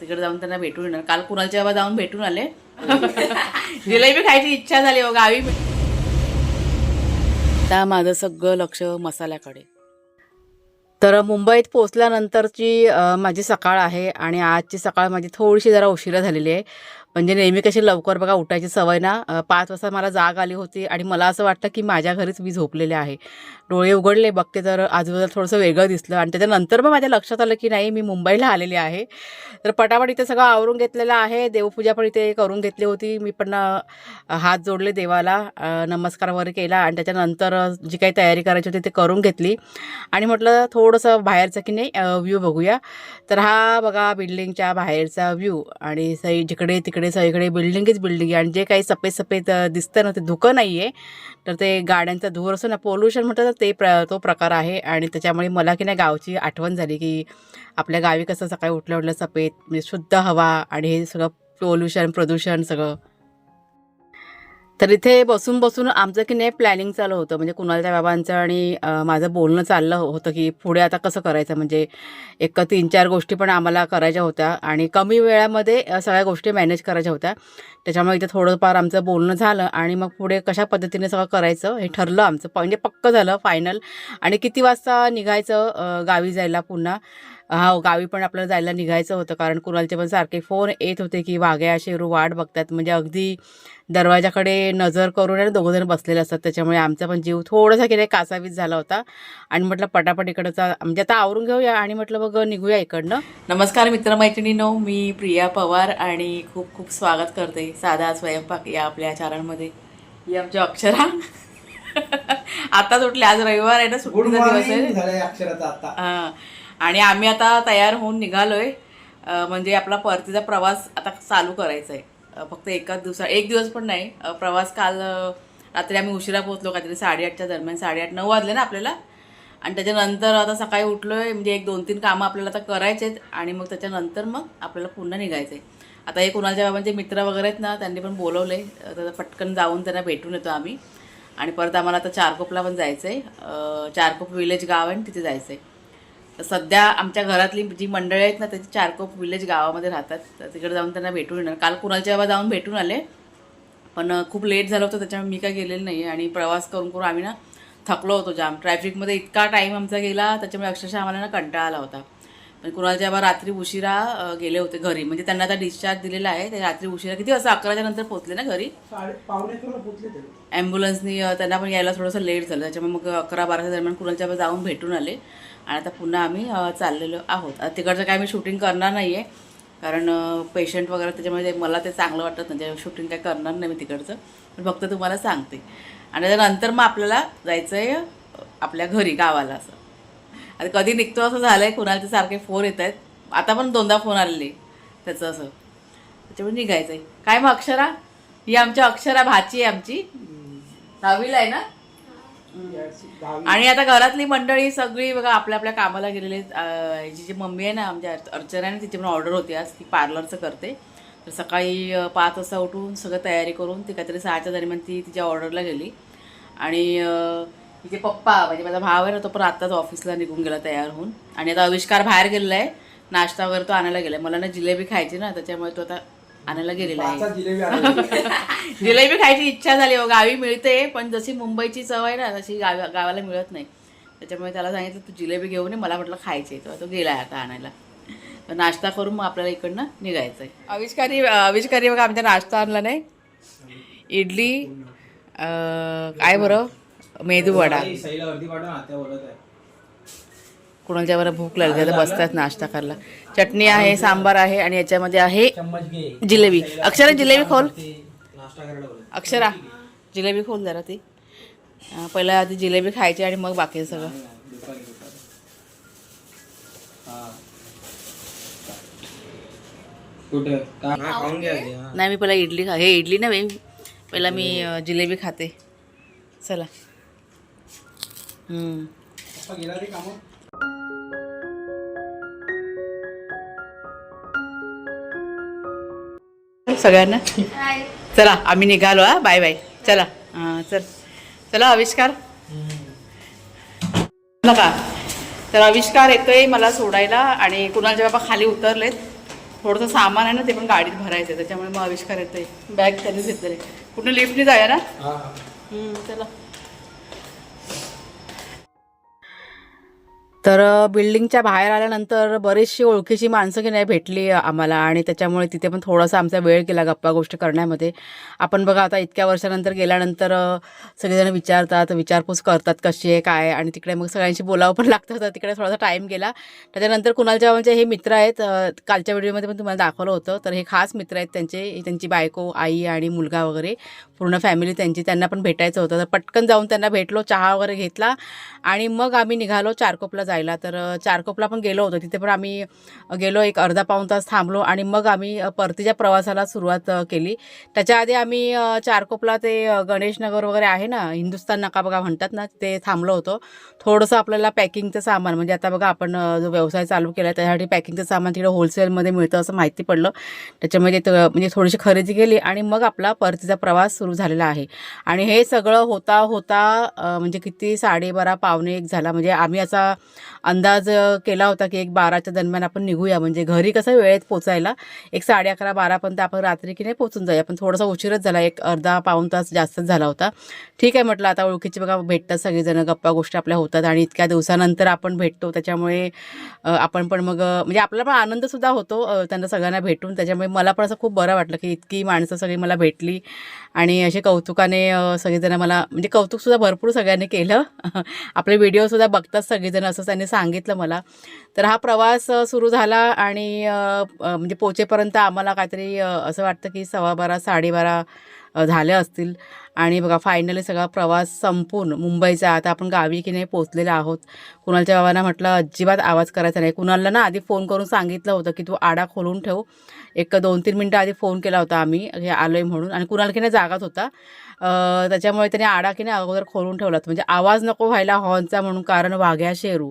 तिकडे जाऊन त्यांना भेटून येणार. काल कुणालच्या बाबा जाऊन भेटून आले. जिलेबी खायची इच्छा झाली हो गावी. आता माझं सगळं लक्ष मसाल्याकडे. तर मुंबईत पोचल्यानंतरची माझी सकाळ आहे आणि आजची सकाळ माझी थोडीशी जरा उशिरा झालेली आहे. म्हणजे नेहमी कशी लवकर बघा उठायची सवय ना, 5 वाजता मला जाग आली होती आणि मला असं वाटतं की माझ्या घरीच मी झोपलेले आहे. डोळे उघडले बघते तर आजूबाजूला थोडंसं वेगळं दिसलं आणि त्याच्यानंतर मग माझ्या लक्षात आलं की नाही मी मुंबईला आलेली आहे. तर पटापट इथे सगळं आवरून घेतलेलं आहे. देवपूजा पण इथे करून घेतली होती. मी पण हात जोडले देवाला, नमस्कार वगैरे केला आणि त्याच्यानंतर जी काही तयारी करायची होती ते करून घेतली आणि म्हटलं थोडंसं बाहेरचं की नाही व्ह्यू बघूया. तर हा बघा बिल्डिंगच्या बाहेरचा व्ह्यू आणि जिकडे तिकडे सगळीकडे बिल्डिंगच बिल्डिंग आहे आणि जे काही सफेद सफेद दिसतं ना ते धुकं नाही आहे, तर ते गाड्यांचा धूर असतो ना, पोल्युशन म्हणतात ना, तो प्रकार आहे. आणि त्याच्यामुळे मला की नाही गावची आठवण झाली की आपल्या गावी कसं सकाळी उठल्या उठल्या सफेद म्हणजे शुद्ध हवा आणि हे सगळं पोल्युशन प्रदूषण सगळं. तर इथे बसून बसून आमचं की नाही प्लॅनिंग चालू होतं, म्हणजे कुणालच्या बाबांचं आणि माझं बोलणं चाललं होतं की पुढे आता कसं करायचं. म्हणजे एक 3-4 गोष्टी पण आम्हाला करायच्या होत्या आणि कमी वेळामध्ये सगळ्या गोष्टी मॅनेज करायच्या होत्या. त्याच्यामुळे इथे थोडंफार आमचं बोलणं झालं आणि मग पुढे कशा पद्धतीने सगळं करायचं हे ठरलं आमचं, म्हणजे पक्कं झालं फायनल. आणि किती वाजता निघायचं गावी जायला पुन्हा. गावी पण आपल्याला जायला निघायचं होतं कारण कुणालचे पण सारखे फोन येत होते की वाघ्या शेरू वाट बघतात, म्हणजे अगदी दरवाजाकडे नजर करून दोघंजण बसलेले असतात. त्याच्यामुळे आमचा पण जीव थोडासा की नाही कासावीस झाला होता आणि म्हटलं पटापट इकडचा म्हणजे आता आवरून घेऊया आणि म्हटलं बघ निघूया इकडनं. नमस्कार मित्रमैत्रिणींनो, मी प्रिया पवार आणि खूप खूप स्वागत करते साधा स्वयंपाक या आपल्या चॅनलमध्ये. ही आमची अक्षरा आताच उठले, आज रविवार आहे ना, सुट्टीचा दिवस आहे. हां, आणि आम्ही आता तयार होऊन निघालोय. म्हणजे आपला परतीचा प्रवास आता चालू करायचा आहे. फक्त एक दिवस पण नाही प्रवास. काल रात्री आम्ही उशिरा पोहोचलो, काहीतरी 8:30च्या दरम्यान, 8:30-9 वाजले ना आपल्याला. आणि त्याच्यानंतर आता सकाळी उठलोय, म्हणजे 1-2-3 कामं आपल्याला आता करायचे आहेत आणि मग त्याच्यानंतर मग आपल्याला पुन्हा निघायचं आहे. आता हे कुणालच्या बाबांचे मित्र वगैरे आहेत ना, त्यांनी पण बोलवले, तर पटकन जाऊन त्यांना भेटून येतो आम्ही. आणि परत आम्हाला आता चारकोपला पण जायचं आहे. चारकोप विलेज गाव आहे, तिथे जायचं आहे. तर सध्या आमच्या घरातली जी मंडळी आहेत ना, त्याची चारकोप विलेज गावामध्ये राहतात. तर तिकडे जाऊन त्यांना भेटून येणार. काल कुणालच्या बाबा जाऊन भेटून आले, पण खूप लेट झालं होतं त्याच्यामुळे मी काय गेलेलं नाही. आणि प्रवास करून करून आम्ही ना थकलो होतो जाम. ट्रॅफिकमध्ये इतका टाईम आमचा गेला, त्याच्यामुळे अक्षरशः आम्हाला ना कंटाळा आला होता. पण कुणालच्या बाबा रात्री उशिरा गेले होते घरी, म्हणजे त्यांना आता डिस्चार्ज दिलेला आहे. ते रात्री उशिरा किती वाजता 11च्या नंतर पोहोचले ना घरी. ॲम्ब्युलन्सनी त्यांना पण यायला थोडंसं लेट झालं, त्याच्यामुळे मग 11-12च्या दरम्यान कुणालच्या बाबा जाऊन भेटून आले. आणि आता पुन्हा आम्ही चाललेलो आहोत. आता तिकडचं काय मी शूटिंग करणार नाही आहे कारण पेशंट वगैरे, त्याच्यामुळे मला ते चांगलं वाटत नाही. शूटिंग काय करणार नाही मी तिकडचं, पण फक्त तुम्हाला सांगते. आणि त्याच्यानंतर मग आपल्याला जायचं आहे आपल्या घरी गावाला. असं आता कधी निघतो असं झालं आहे. कुणालचे सारखे फोन येत आहेत, आता पण 2दा फोन आलेले त्याचं असं, त्याच्यामुळे निघायचं आहे. काय मग अक्षरा, ही आमच्या अक्षरा भाची आहे आमची, 10वीला आहे ना. आणि आता घरातली मंडळी सगळी बघा आपल्या आपल्या कामाला गेलेले आहेत. जी मम्मी आहे ना आमच्या अर्चना आहे ना, तिची पण ऑर्डर होती आज, ती पार्लरचं करते. तर सकाळी 5 वाजता उठून सगळं तयारी करून ती काहीतरी 6च्या दरम्यान ती तिच्या ऑर्डरला गेली. आणि तिचे पप्पा म्हणजे माझा भाव आहे ना, तो पण आत्ताच ऑफिसला निघून गेला तयार होऊन. आणि आता आविष्कार बाहेर गेलेला आहे, नाश्ता वगैरे तो आणायला गेला. मला ना जिलेबी खायची ना, त्याच्यामुळे तो आता आणायला गेलेला आहे. जिलेबी खायची इच्छा झाली हो, गावी मिळते पण जशी मुंबईची चव आहे ना तशी गावाला मिळत नाही. त्याच्यामुळे त्याला सांगितलं तू जिलेबी घेऊन ये, मला म्हटलं खायची आहे. तो गेला आहे आता आणायला. तर नाश्ता करून मग आपल्याला इकडनं निघायचं आहे. आविष्कारी बघा आमच्या नाश्ता आणला नाही, इडली, काय बरं मेदू वडा. कुणाच्या बरं भूक लागली तर बसतात नाश्ता करायला. चटणी आहे, सांबार आहे आणि याच्यामध्ये आहे जिलेबी. अक्षरा जिलेबी खोल, अक्षरा जिलेबी खोल जरा. ती पहिला आधी जिलेबी खायची आणि मग बाकी सगळं. नाही मी पहिला इडली हे इडली नाही, पहिला मी जिलेबी खाते. चला. सगळ्यांना चला आम्ही निघालो. Bye bye. चला चला आविष्कार नका. तर आविष्कार येतोय मला सोडायला आणि कुणालचे बाबा खाली उतरलेत. थोडंसं सामान आहे ना ते पण गाडीत भरायचं आहे, त्याच्यामुळे मग आविष्कार येतोय. बॅग त्यांनीच घेतलेली. कुठे लिफ्टने जाऊया ना. चला. तर बिल्डिंगच्या बाहेर आल्यानंतर बरीचशी ओळखीची माणसं की नाही भेटली आम्हाला आणि त्याच्यामुळे तिथे पण थोडासा आमचा वेळ गेला गप्पा गोष्टी करण्यामध्ये. आपण बघा आता इतक्या वर्षानंतर गेल्यानंतर सगळेजण विचारतात, विचारपूस करतात कशी आहे काय, आणि तिकडे मग सगळ्यांशी बोलावं पण लागतं. तर तिकडे थोडासा टाईम गेला. त्याच्यानंतर कुणालच्या म्हणजे हे मित्र आहेत, कालच्या व्हिडिओमध्ये पण तुम्हाला दाखवलं होतं. तर हे खास मित्र आहेत त्यांचे, त्यांची बायको, आई आणि मुलगा वगैरे पूर्ण फॅमिली त्यांची. त्यांना पण भेटायचं होतं. तर पटकन जाऊन त्यांना भेटलो, चहा वगैरे घेतला आणि मग आम्ही निघालो चारकोपला जायला. तर चारकोपला पण गेलो होतो. तिथे पण आम्ही गेलो, एक अर्धा पाऊण तास थांबलो आणि मग आम्ही परतीच्या प्रवासाला सुरुवात केली. त्याच्या आधी आम्ही चारकोपला ते गणेशनगर वगैरे आहे ना, हिंदुस्तान नाका बघा म्हणतात ना, ते थांबलो होतो. थोडंसं आपल्याला पॅकिंगचं सामान, म्हणजे आता बघा आपण जो व्यवसाय चालू केला त्यासाठी पॅकिंगचं सामान तिकडे होलसेलमध्ये मिळतं असं माहिती पडलं. त्याच्यामध्ये म्हणजे थोडीशी खरेदी केली आणि मग आपला परतीचा प्रवास सुरू झालेला आहे. आणि हे सगळं होता होता म्हणजे किती 12:30 पावणे 1 झाला. म्हणजे आम्ही असा अंदाज केला होता की 1-12च्या दरम्यान आपण निघूया, म्हणजे घरी कसं वेळेत पोचायला 11:30-12पर्यंत आपण रात्री की नाही पोचून जाऊया. पण थोडासा उशीरच झाला, एक अर्धा पाऊण तास जास्तच झाला होता. ठीक आहे म्हटलं, आता ओळखीची बघा भेटतात सगळेजण, गप्पा गोष्टी आपल्या होतात आणि इतक्या दिवसानंतर आपण भेटतो, त्याच्यामुळे आपण पण मग म्हणजे आपला पण आनंदसुद्धा होतो त्यांना सगळ्यांना भेटून. त्याच्यामुळे मला पण असं खूप बरं वाटलं की इतकी माणसं सगळी मला भेटली आणि असे कौतुकाने सगळेजण मला, म्हणजे कौतुकसुद्धा भरपूर सगळ्यांनी केलं. आपले व्हिडिओसुद्धा बघतात सगळेजण असं त्यांनी सांगितलं मला. तर हा प्रवास सुरू झाला आणि म्हणजे पोचेपर्यंत आम्हाला काहीतरी असं वाटतं की 12:15 12:30 झाले असतील. आणि बघा फायनली सगळा प्रवास संपून मुंबईचा आता आपण गावी की नाही पोचलेलो आहोत. कुणालच्या बाबांना म्हटलं अजिबात आवाज करायचा नाही. कुणालला ना आधी फोन करून सांगितलं होतं की तू आडा खोलून ठेव. एक 2-3 मिनटं आधी फोन केला होता आम्ही, हे आलो आहे म्हणून. आणि कुणाल की नाही जागाच होता. त्याच्यामुळे त्याने आडा की नाही अगोदर खोलून ठेवला, म्हणजे आवाज नको व्हायला हॉर्नचा म्हणून. कारण वाघ्या शेरू,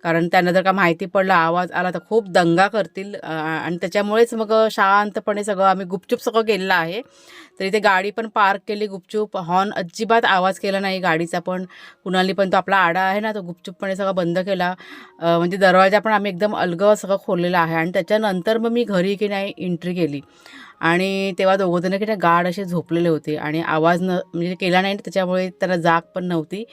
कारण त्यांना जर का माहिती पडलं आवाज आला तर खूप दंगा करतील. आणि त्याच्यामुळेच मग शांतपणे सगळं आम्ही गुपचूप सगळं केलेलं आहे. तर इथे गाडी पण पार्क केली गुपचूप, हॉर्न अजिबात आवाज केला नाही गाडीचा पण. कुणाली पण तो आपला आडा आहे ना तो गुपचूपपणे सगळं बंद केला. म्हणजे दरवाजा पण आम्ही एकदम अलगद सगळं खोललेलं आहे. आणि त्याच्यानंतर मग मी घरी की नाही एंट्री केली आणि तेव्हा दोघंजणं की नाही गाढ असे झोपलेले होते आणि आवाज म्हणजे केला नाही, त्याच्यामुळे त्यांना जाग पण नव्हती.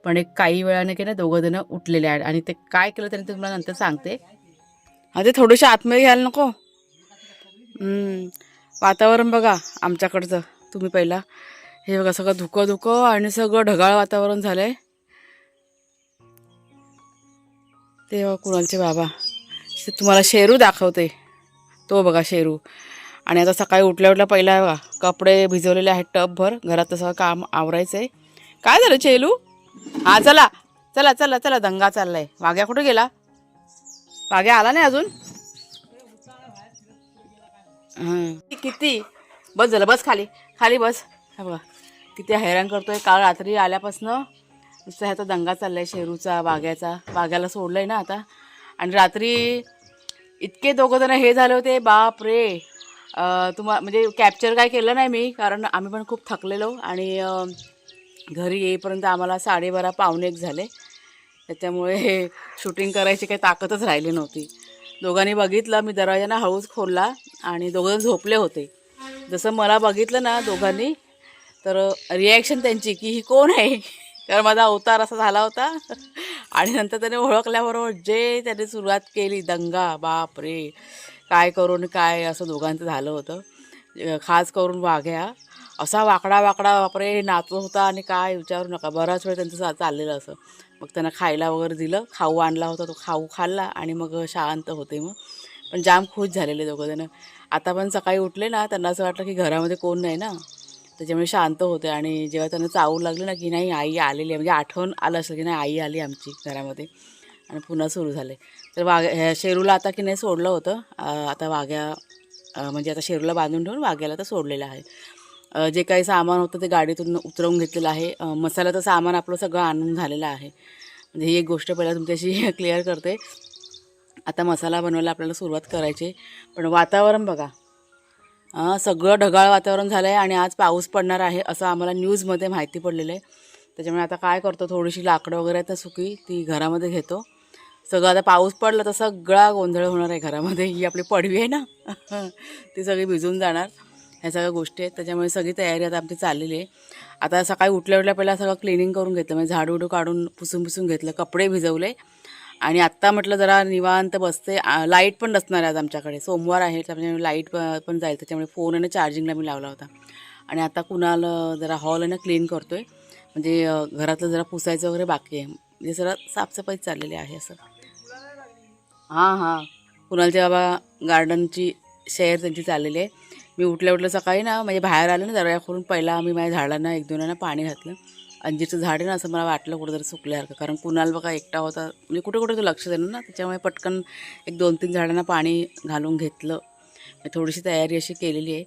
पण एक काही वेळाने की नाही दोघंजणं उठलेले आहेत आणि ते काय केलं त्यांनी तुम्हाला नंतर सांगते. ते थोडेसे आतमध्ये घ्यायला नको. वातावरण बघा आमच्याकडचं, तुम्ही पहिला हे बघा सगळं धुकं धुकं आणि सगळं ढगाळ वातावरण झालं आहे. ते बघा कुणालचे बाबा, तुम्हाला शेरू दाखवते, तो बघा शेरू. आणि आता सकाळी उठल्या उठल्या पहिला बघा कपडे भिजवलेले आहेत टबभर, घरात सगळं काम आवरायचं आहे. काय झालं चेलू? हां चला चला चला चला, दंगा चाललाय. वाघ्या कुठे गेला? वाघ्या आला नाही अजून. किती बस झालं, बस खाली खाली बस. हा बघा किती हैराण करतोय, काल रात्री आल्यापासनं नुसतं ह्याचा दंगा चाललाय शेरूचा, वाघ्याचा. वाघ्याला सोडलंय ना आता. आणि रात्री इतके दोघं जण हे झाले होते, बाप रे. म्हणजे कॅप्चर काय केलं नाही मी, कारण आम्ही पण खूप थकलेलो आणि घरी येईपर्यंत आम्हाला 12:30 पावणे 1 झाले. त्याच्यामुळे शूटिंग करायची काही ताकदच राहिली नव्हती. दोघांनी बघितलं, मी दरवाजाना हळूच खोलला आणि दोघंजण झोपले होते. जसं मला बघितलं ना दोघांनी, तर रिॲक्शन त्यांची की ही कोण आहे, कारण माझा अवतार असा झाला होता. आणि नंतर त्याने ओळखल्याबरोबर जे त्याने सुरुवात केली दंगा, बाप रे काय करून काय असं दोघांचं झालं होतं. खास करून वाघ्या असा वाकडा वाकडा बापरे नाचत होता आणि काय विचारू नका. बराच वेळ त्यांचं चाललेलं असं. मग त्यांना खायला वगैरे दिलं, खाऊ आणला होता तो खाऊ खाल्ला आणि मग शांत होते. मग पण जाम खुश झालेले दोघंजणं. आता पण सकाळी उठले ना त्यांना असं वाटलं की घरामध्ये कोण नाही ना, त्याच्यामुळे शांत होते. आणि जेव्हा त्यांना चावू लागलं ना की नाही आई आलेली आहे, म्हणजे आठवण आलं असं की नाही आई आली आमची घरामध्ये, आणि पुन्हा सुरू झाले. तर शेरूला आता की नाही सोडलं होतं. आता वाघ्या म्हणजे आता शेरूला बांधून ठेवून वाघ्याला तर सोडलेलं आहे. जे काही सामान होतं ते गाडीतून उतरवून घेतलेलं आहे. मसाल्याचं सामान आपलं सगळं आणून झालेलं आहे. म्हणजे ही एक गोष्ट पहिला तुमच्याशी क्लिअर करते. आता मसाला बनवायला आपल्याला सुरुवात करायची. पण वातावरण बघा, सगळं ढगाळ वातावरण झालं आहे आणि आज पाऊस पडणार आहे असं आम्हाला न्यूजमध्ये माहिती पडलेलं आहे. त्याच्यामुळे आता काय करतो, थोडीशी लाकडं वगैरे आता सुकी ती घरामध्ये घेतो, सगळं आता पाऊस पडला तर सगळा गोंधळ होणार आहे घरामध्ये. ही आपली पडवी आहे ना ती सगळी भिजून जाणार. ह्या सगळ्या गोष्टी आहेत, त्याच्यामुळे सगळी तयारी आता आमची चाललेली आहे. आता सकाळी उठल्या पहिला सगळं क्लिनिंग करून घेतलं, म्हणजे झाडू काढून पुसून घेतलं, कपडे भिजवले आणि आत्ता म्हटलं जरा निवांत बसते. लाईट पण नसणार आहे आज आमच्याकडे, सोमवार आहे त्यामुळे लाईट पण जाईल, त्याच्यामुळे फोन आहे ना चार्जिंगला मी लावला होता. आणि आता कुणाल जरा हॉल आहे ना क्लीन करतो आहे, म्हणजे घरातलं जरा पुसायचं वगैरे बाकी आहे, म्हणजे जरा साफसफाई चाललेली आहे असं. हां कुणालच्या बाबा गार्डनची शेअर त्यांची चाललेली आहे. मी उठल्या सकाळी ना म्हणजे बाहेर आलं ना दरवाजा खोलून पहिला मी माझ्या झाडांना 1-2 पाणी घातलं. अंजीरचं झाड आहे ना, असं मला वाटलं कुठंतरी सुकल्यासारखं, कारण कुणाल बघा एकटा होता, म्हणजे कुठे तो लक्ष देणं ना, त्याच्यामुळे पटकन 1-2-3 झाडांना पाणी घालून घेतलं. थोडीशी तयारी अशी केलेली आहे.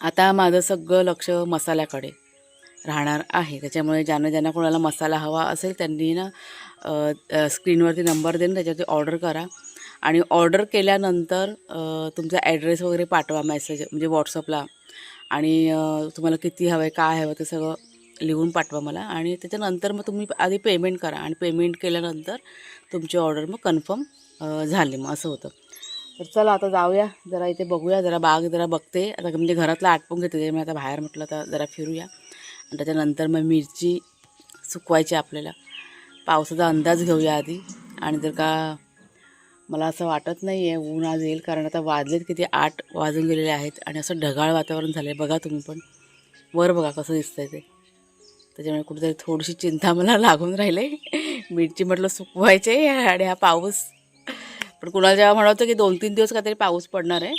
आता माझं सगळं लक्ष मसाल्याकडे राहणार आहे, त्याच्यामुळे ज्यांना कोणाला मसाला हवा असेल त्यांनी ना स्क्रीनवरती नंबर देऊन त्याच्यावरती ऑर्डर करा. आणि ऑर्डर केल्यानंतर तुमचा ॲड्रेस वगैरे पाठवा मेसेज, म्हणजे व्हॉट्सअपला, आणि तुम्हाला किती हवं आहे काय हवं ते सगळं लिहून पाठवा मला. आणि त्याच्यानंतर मग तुम्ही आधी पेमेंट करा, आणि पेमेंट केल्यानंतर तुमची ऑर्डर मग कन्फर्म झाली, मग असं होतं. तर चला आता जाऊया, जरा इथे बघूया, जरा बाग जरा बघते आता, म्हणजे घरातलं आटपून घेते मी आता, बाहेर म्हटलं तर जरा फिरूया. आणि त्याच्यानंतर मग मिरची सुकवायची आपल्याला, पावसाचा अंदाज घेऊया आधी. आणि जर का मला असं वाटत नाही आहे ऊन आज येईल, कारण आता वाजलेत किती 8 वाजून गेलेले आहेत आणि असं ढगाळ वातावरण झालं आहे. बघा तुम्ही पण वर बघा कसं दिसतंय ते, त्याच्यामुळे कुठेतरी थोडीशी चिंता मला लागून राहिले. मिरची म्हटलं सुकवायचे आणि हा पाऊस पण कुणाला जेव्हा म्हणत की 2-3 दिवस काहीतरी पाऊस पडणार आहे.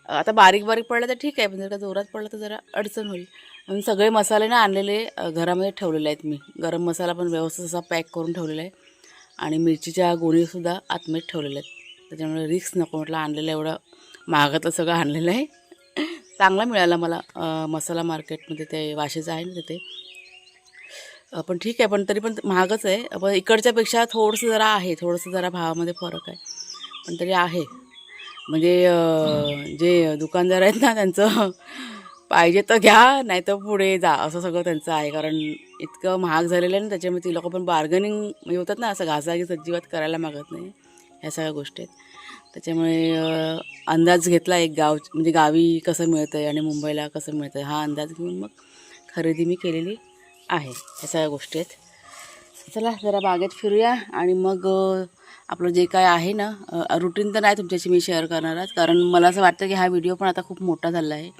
आता बारीक पडलं तर ठीक आहे, पण जर का जोरात पडलं तर जरा अडचण होईल. म्हणून सगळे मसाले ना आणलेले घरामध्ये ठेवलेले आहेत मी. गरम मसाला पण व्यवस्थित असा पॅक करून ठेवलेला आहे, आणि मिरचीच्या गोणीसुद्धा आतमध्ये ठेवलेल्या आहेत. त्याच्यामुळे रिस्क नको म्हटलं, आणलेलं एवढं महागातलं सगळं आणलेलं आहे. चांगला मिळाला मला मसाला मार्केटमध्ये, ते वाशीचं आहे ना तिथे. पण ठीक आहे, पण तरी पण महागच आहे. पण इकडच्यापेक्षा थोडंसं जरा आहे, थोडंसं जरा भावामध्ये फरक आहे, पण तरी आहे. म्हणजे जे दुकानदार आहेत ना त्यांचं पाहिजे तर घ्या, नाही तर पुढे जा, असं सगळं त्यांचं आहे. कारण इतकं महाग झालेलं आहे ना, त्याच्यामुळे ती लोकं पण बार्गनिंग म्हणजे होतात ना, असं घासाघीस अजिबात करायला मागत नाही. ह्या सगळ्या गोष्टी आहेत. त्याच्यामुळे अंदाज घेतला एक म्हणजे गावी कसं मिळतं आहे आणि मुंबईला कसं मिळतं आहे, हा अंदाज घेऊन मग खरेदी मी केलेली आहे. ह्या सगळ्या गोष्टी आहेत. चला जरा बागेत फिरूया, आणि मग आपलं जे काय आहे ना रुटीन तर नाही तुमच्याशी मी शेअर करणारच, कारण मला असं वाटतं की हा व्हिडिओ पण आता खूप मोठा झाला आहे.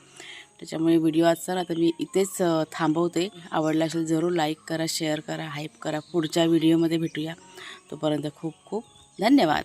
त्याच्यामुळे व्हिडिओ आजचा आता मी इथेच थांबवते. आवडला असेल जरूर लाईक करा, शेअर करा, हाईप करा. पुढच्या व्हिडिओमध्ये भेटूया. तोपर्यंत खूप खूप धन्यवाद.